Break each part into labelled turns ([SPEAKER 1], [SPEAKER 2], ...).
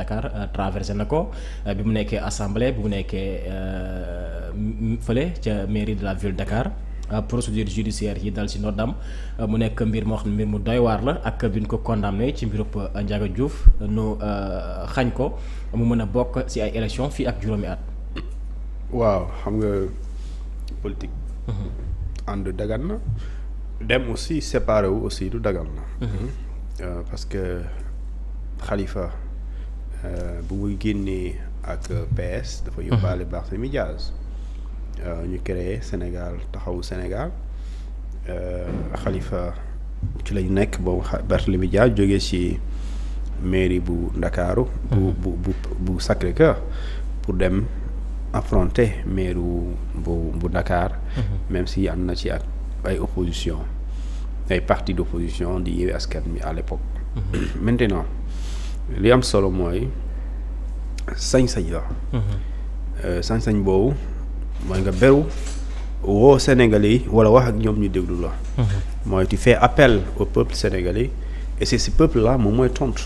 [SPEAKER 1] Dakar traversé na ko bi mu nekkee assemblée bi mu nekkee fële ca mairie de la ville Dakar. Procédure judiciaire yi dal ci noddam mu nekk mbir moo xam ne mbir mu doy waar la ak bi ñu ko condamné ci mbirub Ndiaga Diouf nu xañ ko mu mën a bokk ci ay élection fii ak juróomi at.
[SPEAKER 2] waaw xam nga politique. ànd dagan na dem aussi séparé wu aussi du dagan na. parce que Khalifa bu muy génnee ak PS dafa yóbbaale Barthélémy Dias. ñu créé Sénégal taxawu Sénégal Khalifa ci lañ nekk boobu Barthélémy Dias jógee ci mairie bu Ndakaaru bu Sacré-Cœur pour dem affronter mairie bu Dakar. même si am na ci ak ay opposition ay partis d'opposition di Yewwi Askan Wi à l'époque. maintenant li am solo mooy sañ-sañ la. sañ-sañ boobu. mooy nga beru woo Sénégalais yi wala wax ak ñoom ñu déglu la. mooy tu fais appel au peuple sénégalais et c'est ce peuple là moom mooy tontu.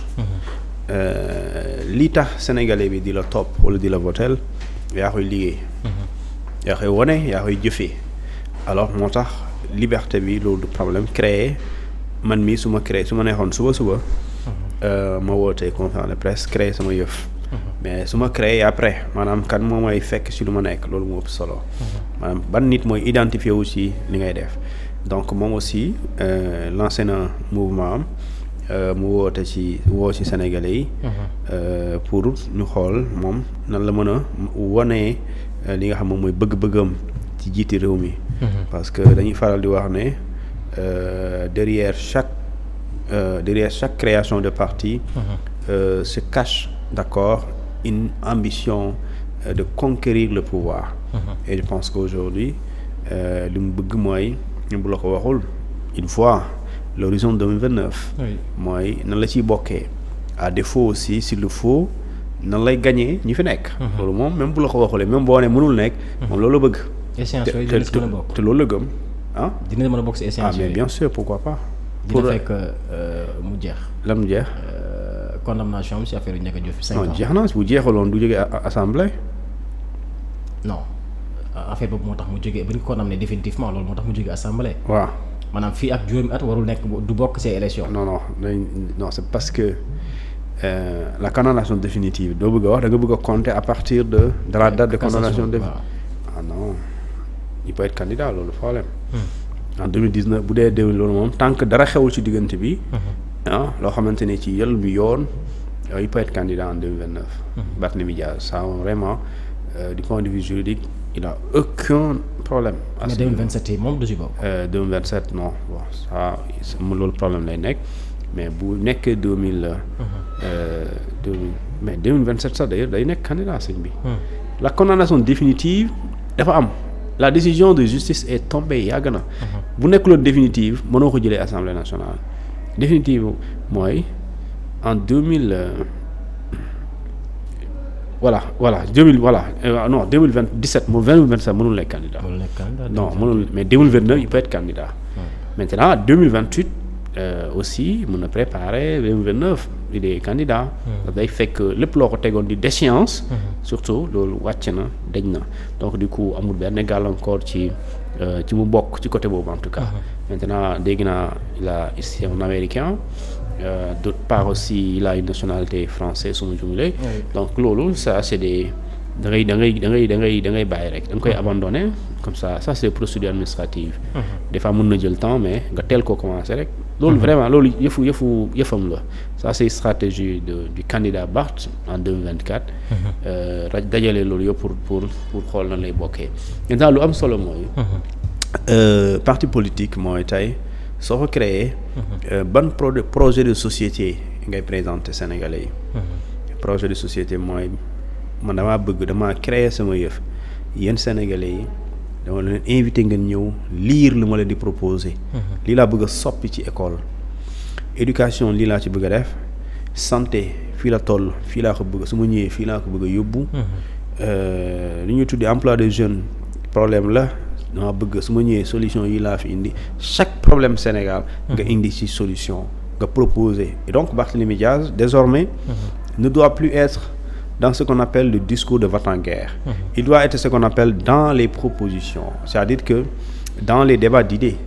[SPEAKER 2] lii tax Sénégalais bi di la topp wala di la votel yaa koy liggéey. yaa koy wone yaa koy jëfee alors moo tax liberté bi loolu du problème créer man mii su ma neexoon suba. ma wootee conférence de presse créer sama yëf. mais su ma créé après maanaam kan moo may fekk ci lu ma nekk loolu moo ëpp solo. maanaam ban nit mooy identifié wu ci li ngay def donc moom aussi lancé na mouvement am mu woo ci Sénégalais yi. pour ñu xool moom nan la mën a wonee li nga xam moom mooy bëgg-bëggam ci jiiti réew mi. parce que dañuy faral di wax ne derrière chaque création de parti. se cache. D'accord, une ambition de conquérir le pouvoir. Et je pense qu'aujourd'hui li mu bëgg mooy ñu bu la ko waxul il voit l'horizon 2029. mooy nan la ciy bokkee à défaut aussi s'il le faut nan lay gagner ñi fi nekk. loolu moom même bu la ko waxulee même boo nee mënul nekk. moom loolu la bëgg.
[SPEAKER 1] échéance yooyu dina si mën a bokk
[SPEAKER 2] te loolu la gëm ah.
[SPEAKER 1] dina mën a bokk si échéance yooyu
[SPEAKER 2] mais bien sûr pourquoi pas.
[SPEAKER 1] dina fekk mu jeex.
[SPEAKER 2] lan mu jeex.
[SPEAKER 1] condamnation ci affaire Ndiaga Diouf 5 ans.
[SPEAKER 2] non jeex na bu jeexaloon du jógee assemblée.
[SPEAKER 1] non affaire boobu moo tax mu jógee ba ñu ko condamné définitivement loolu moo tax mu jógee assemblée.
[SPEAKER 2] waaw
[SPEAKER 1] maanaam fii ak juróomi at warul nekk du bokk ces élections.
[SPEAKER 2] non c'est parce que la condamnation définitive doo bëgg a wax da nga bëgg a compter à partir de la date de condamnation définitive. ah non il peut être candidat loolu problème. en 2019 bu dee déwén loolu moom tant que dara xewul ci diggante bi. loo xamante ne ci yël bi yoon il peut être candidat en 2029. Barthélémy Dias ça vraiment du point de vue juridique il a aucun problème.
[SPEAKER 1] mais 2027 yi moom du ci bokk.
[SPEAKER 2] 2027 non bon ça loolu problème lay nekk mais bu nekkee 2027 sax d'ailleurs day nekk candidat sëñ bi. la condamnation définitive dafa am la décision de justice est tombée yàgg na. bu nekkuloon définitive mënoo ko jëlee assemblée nationale. définitive mooy en 2027 moom 2027 mënul nekk candidat. non mënul mais 2029 il peut être candidat. maintenant 2028 aussi mën na préparer 2029 il est candidat. day fekk lépp loo ko tegoon di déchéance. surtout loolu wàcc na deñ na donc du coup amul benn gàllankoor ci mu bokk ci côté boobu en tout cas. maintenant dégg naa c'est un américain d'autre part aussi il a une nationalité française su ma jumlee. donc loolu ça c'est des da ngay bàyyi rek da nga koy abandonner comme ça c'est procédure administrative. des fois mën na jël temps mais nga teel koo commencer rek. loolu vraiment loolu yëfam la ça c'est stratégie du candidat Barth en 2024. dajale loolu yëpp pour xool na lay bokkee. maintenant lu am solo mooy. parti politique mooy tey soo ko créé. ban projet de société ngay présenter Sénégalais yi. projet de société mooy man damaa créer sama yëf yéen Sénégalais yi dama leen invité ngeen ñëw lire lu ma leen di proposer. lii laa bëgg a soppi ci école. éducation lii laa ci bëgg a def santé fii la toll fii laa ko bëgg su ma ñëwee fii laa ko bëgg a yóbbu. li ñuy tuddee emploi des jeunes problème la. dama bëgg su ma ñëwee solution yi laa fi indi chaque problème Sénégal nga indi ci solution nga proposer et donc Barthélémy Dias désormais ne doit plus être dans ce qu'on appelle le discours de va-t-en-guerre. Il doit être ce qu'on appelle dans les propositions, c'est-à-dire que dans les débats d'idées.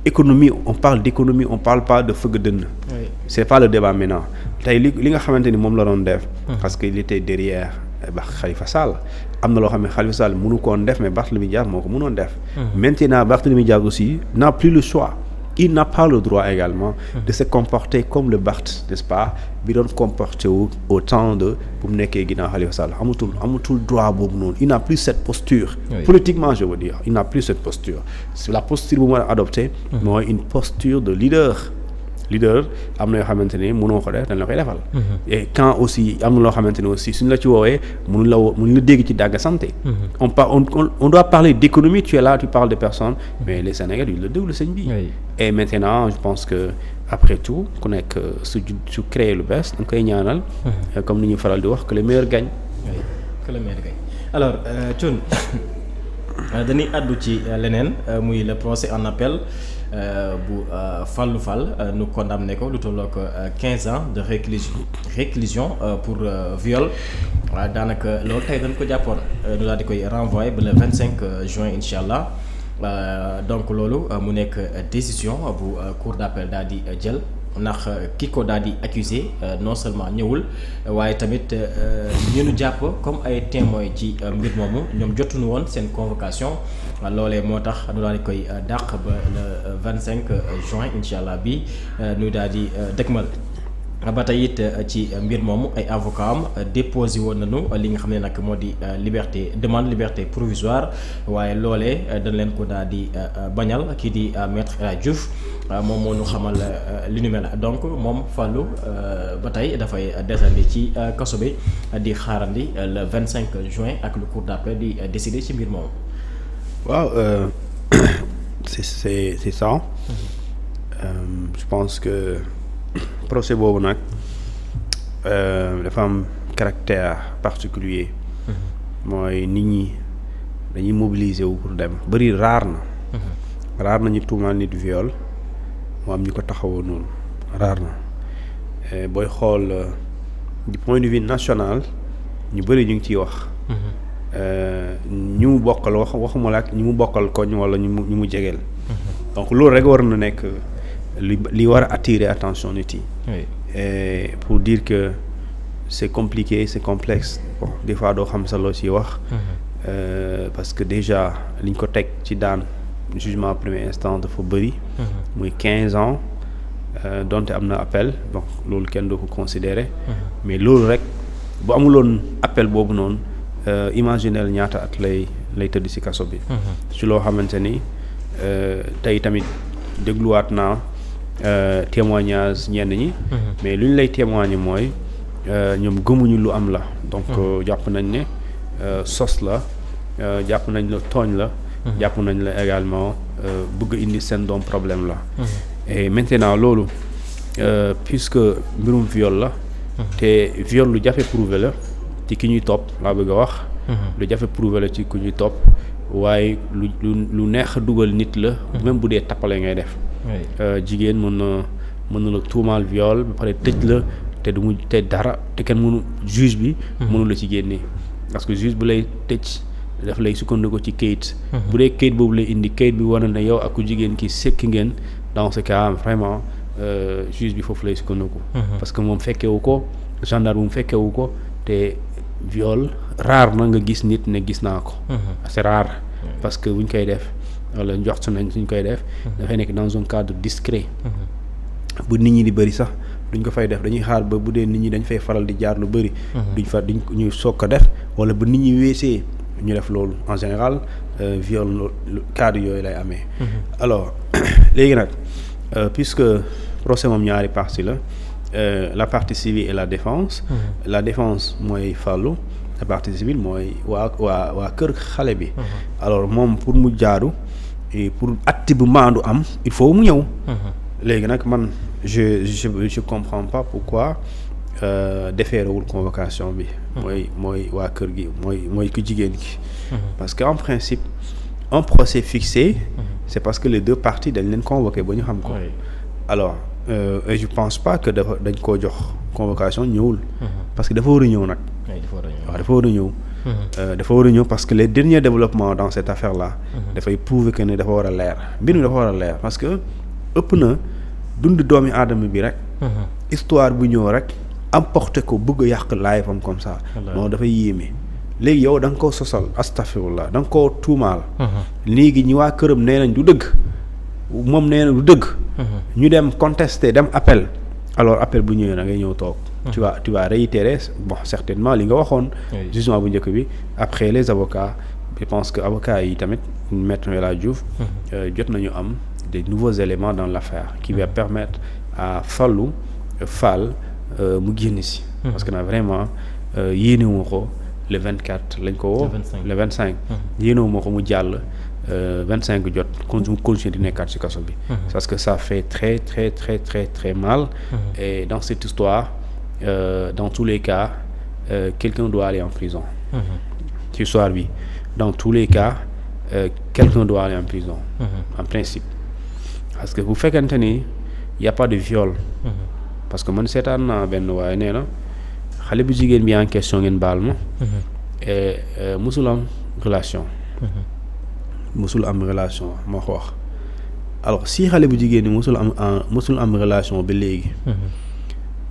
[SPEAKER 2] Économie, on parle d'économie, on parle pas de fëgg dënn. C'est pas le débat maintenant. Tey li nga xamante ni moom la doon def. Parce que il était derrière Khalifa Sall. Am na loo xam ne Khalifa Sall mënu koon def mais Barthélémy Dias moo ko mënoon def. Maintenant Barthélémy Dias aussi n'a plus le choix. Il n'a pas le droit également de se comporter comme le Barth, n'est-ce pas, bi doon comporter au temps de bu mu nekkee ginnaaw Khalifa Sall amatul droit boobu noonu. Il n'a plus cette posture. Politiquement je veux dire, il n'a plus cette posture. C'est la posture bu mu war a adopter mooy une posture de leader am na yoo xamante ne mënoo ko def dañ la koy defal. Et quand aussi am na loo xamante ne aussi suñ la ci woowee mënuñ la dégg ci dàgg santé. On doit parler d'économie, tu es là, tu parles de personnes, mais les Sénégalais ils la déglu sëñ bi. Et maintenant je pense que après tout ku nekk su créer lu bees da nga koy ñaanal. Comme ni ñu faral di wax que le meilleur gagne.
[SPEAKER 1] Oui, que le meilleur gagne. Alors Thioune dañuy àddu ci leneen muy le procès en appel. Bu Fallou Fall nu condamné ko lu tolloog 15 ans de réclusion pour viol daanaka loolu tey dañ ko jàppoon nu daal di koy renvoyé ba le 25 juin incha allah donc loolu mu nekk décision bu cour d'appel daal di jël ndax ki ko daal di accusé non seulement ñëwul waaye tamit ñu nu jàpp comme ay témoins ci mbir moomu ñoom jotuñu woon seen convocation loolee moo tax nu daal di koy dàq ba le 25 juin incha allah bi nu daal di dëgmal. Ba tey it ci mbir moomu ay avocat am déposé woon nañu li nga xam ne nag moo di demande liberté provisoire waaye loolee dañ leen ko daal di bañal kii di maître El Hadji Diouf moom moo ñu xamal li nu mel donc moom Fallou ba tey dafay desandi ci kaso bi di xaarandi le 25 juin ak le cour d'appel di décider ci mbir moomu.
[SPEAKER 2] waaw c'est ça. Je pense que procès boobu nag dafa am caractère particulier. mooy nit ñi dañuy mobiliser wu pour dem raar na ñu tuumaal nit viol moo am ñu ko taxawoo noonu raar na booy xool du point de vue national ñu bëri ñu ngi ciy wax. ñu mu bokkal waxuma la ak ñu mu bokkal koñ wala ñu mu jegeel. donc loolu rek war na nekk li war a attirer attention nit yi. Pour dire que c'est compliqué, c'est complexe. Bon, des fois doo xam sa loo ciy wax. Parce que déjà liñ ko teg ci daan jugement premier instant dafa bëri. muy 15 ans donte am na appel donc loolu kenn doo ko considérer. Mais loolu rek bu amuloon appel boobu noonu imaginel ñaata at lay tëdd ci kaso bi. ci loo xamante ni tey tamit dégluwaat naa témoignage ñenn ñi. Mais lu ñu lay témoigner mooy ñoom gëmuñu lu am la. donc jàpp nañ ne sos la jàpp nañ la tooñ la. jàpp nañ la également bëgg indi seen doom problème la. Et maintenant loolu puisque mbirum viol la. te viol lu jafe prouvé la ci ki ñuy topp laa bëgg a wax. lu jafe prouvé la ci ku ñuy topp waaye lu neex a dugal nit la. même bu dee tappale ngay def. jigéen mën na la tuumaal viol ba pare tëj la te du mu te dara te kenn mënu juge bi. mënu la ci génne parce que juge bu lay tëj daf lay sukkandiku ci kayit. bu dee kayit boobu lay indi kayit bi wane na yow ak ku jigéen ki sekki ngeen dans ce cas vraiment juge bi foofu lay sukkandiku. parce que moom fekkewu ko gendarme bu mu fekkewu ko te viol rare na nga gis nit ne gis naa ko. c'est rare parce que buñ koy def. wala njort nañ suñ koy def. dafay nekk dans un cadre discret. bu nit ñi di bëri sax duñ ko fay def dañuy xaar ba bu dee nit ñi dañ fay faral di jaar lu bëri. duñ ñu soog ko def wala ba nit ñi weesee ñu def loolu en général viol cadre yooyu lay amee. Alors léegi nag puisque procès moom ñaari partie la la partie civile et la défense. La défense mooy Fallou. La partie civile mooy waa kër xale bi. Alors moom pour mu jaadu et pour acte bu maandu am il faut mu ñëw. léegi nag man je comprends pas pourquoi déférewul convocation bi. mooy waa kër gi mooy ku jigéen gi. parce que en principe un procès fixé. c'est parce que les deux parties dañ leen convoqué ba ñu xam ko. Alors et je pense pas que dañ koo jox convocation ñëwul. parce que dafa war a ñëw nag. waaw dafa war a ñëw. dafa war a ñëw parce que les derniers développements dans cette affaire là. dafay prouver que ne dafa war a leer mbir mi dafa war a leer parce que ëpp na dund doomi aadama bi rek. histoire bu ñëw rek emporté ko bëgg a yàq live am comme ça. non dafay yéeme. léegi yow da nga koo sosal astafirullah da nga koo tuumaal. léegi ñi waa këram nee nañ du dëgg moom nee na du dëgg. ñu dem contester dem appel alors appel bu ñëwee da ngay ñëw toog. tu vas réitérer bon certainement li nga waxoon. jugement bu njëkk bi après les avocats je pense que avocats yi tamit maître El Hadji Diouf. jot nañu am des nouveaux éléments dans l'affaire qui va permettre à Fall mu génn si. parce que nag vraiment yéenewuma ko le 24 lañ ko woo. le 25 yéenewuma ko mu jàll 25 jot mu continuer di nekkaat ci kaso bi. parce que ça fait très très très très très mal. et dans cette histoire dans tous les cas quelqu'un doit aller en prison. ci histoire bi dans tous les cas quelqu'un doit aller en prison. en principe parce que bu fekkente ni y a pas de viol. parce que man seetaan naa benn waaye nee na xale bu jigéen bi en question ngeen baal ma. musul am relation. musul am relation ma ko wax alors si xale bu jigéen ni musul am relation ba léegi.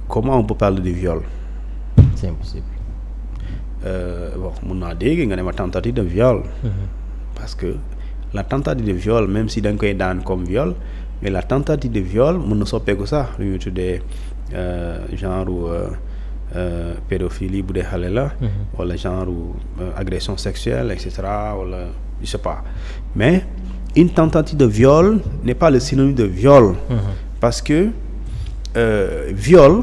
[SPEAKER 2] comment on peut parler de viol.
[SPEAKER 1] c'est impossible.
[SPEAKER 2] bon mun naa dégg nga ne ma tentative de viol. parce que la tentative de viol même si da nga koy daan comme viol mais la tentative de viol mën na soppeeku sax lu ñuy tuddee genre pédophilie bu dee xale la. wala genre agression sexuelle et cetera wala je sais pas mais une tentative de viol n'est pas le synonyme de viol. parce que viol.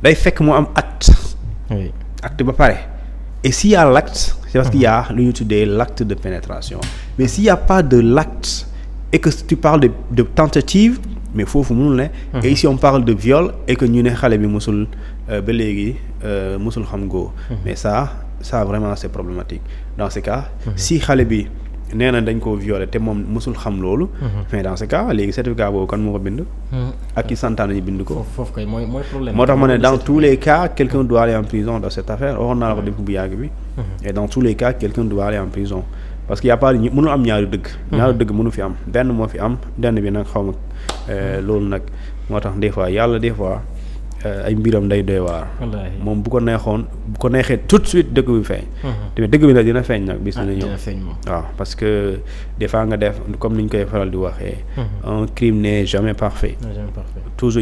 [SPEAKER 2] day fekk mu am acte. acte ba pare et s'il y a l'acte c'est parce qu'il y a lu ñuy tuddee l'acte de pénétration mais s'il y a pas de l'acte et que tu parles de tentative mais foofu mënul ne. et ici on parle de viol et que ñu ne xale bi musul ba léegi musul xam góor. mais ça vraiment c'est problématique dans ce cas. si xale bi nee na dañ koo violer te moom musul xam loolu. mais dans ce cas léegi certificat boobu kan moo ko bind. ak ki santaane ñu bind ko.
[SPEAKER 1] foofu kay mooy problème.
[SPEAKER 2] moo tax ma ne dans tous les cas quelqu'un doit aller en prison dans cette affaire waxoon naa la ko def bu yàgg bi. et dans tous les cas quelqu'un doit aller en prison. parce que y a pas mënul am ñaari dëgg. ñaari dëgg mënu fi am benn moo fi am benn bi nag xaw ma loolu nag moo tax des fois yàlla des fois ay mbiram day doy waar. moom bu ko neexee tout de suite dëgg bi feeñ. te dëgg bi nag dina feeñ nag bis dina ñëw. waaw parce que des fois nga def comme ni ñu koy faral di waxee. un crime n'est jamais parfait. toujours